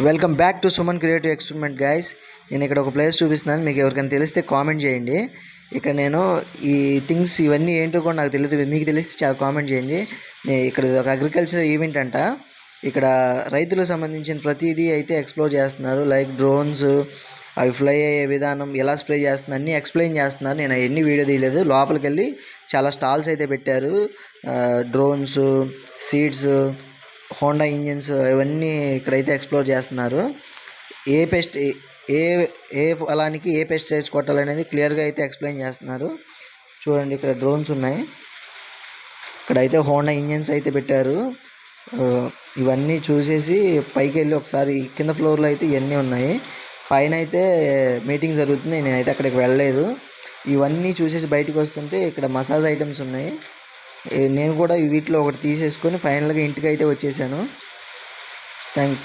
Welcome back to Suman creative experiment guys. నేను ఇక్కడ ఒక ప్లేస్ చూపిస్తున్నాను, మీకు ఎవరికైనా తెలిస్తే కామెంట్ చేయండి. ఇక్కడ నేను ఈ థింగ్స్ ఇవన్నీ ఏంటో కూడా నాకు తెలియదు, మీకు తెలిస్తే చాలా కామెంట్ చేయండి. ఇక్కడ ఒక అగ్రికల్చర్ ఈవెంట్ అంట. ఇక్కడ రైతులకు సంబంధించిన ప్రతిదీ అయితే ఎక్స్ప్లోర్ చేస్తున్నారు. లైక్ డ్రోన్స్, అవి ఫ్లై అయ్యే విధానం, ఎలా స్ప్రే చేస్తున్నారు అన్నీ ఎక్స్ప్లెయిన్ చేస్తున్నారు. నేను అవన్నీ వీడియో తీయలేదు. లోపలికి వెళ్ళి చాలా స్టాల్స్ అయితే పెట్టారు. డ్రోన్స్, సీడ్స్, హోండా ఇంజిన్స్, ఇవన్నీ ఇక్కడైతే ఎక్స్ప్లోర్ చేస్తున్నారు. ఏ పెస్ట్ ఏ ఏ ఫలానికి ఏ పెస్టిసైడ్స్ కొట్టాలనేది క్లియర్గా అయితే ఎక్స్ప్లెయిన్ చేస్తున్నారు. చూడండి, ఇక్కడ డ్రోన్స్ ఉన్నాయి, ఇక్కడైతే హోండా ఇంజిన్స్ అయితే పెట్టారు. ఇవన్నీ చూసేసి పైకి వెళ్ళి ఒకసారి కింద ఫ్లోర్లో అయితే ఇవన్నీ ఉన్నాయి. పైన అయితే మీటింగ్ జరుగుతుంది, నేనైతే అక్కడికి వెళ్ళలేదు. ఇవన్నీ చూసేసి బయటకు వస్తుంటే ఇక్కడ మసాజ్ ఐటమ్స్ ఉన్నాయి. నేను కూడా వీటిలో ఒకటి తీసేసుకొని ఫైనల్గా ఇంటికి అయితే వచ్చేసాను. థ్యాంక్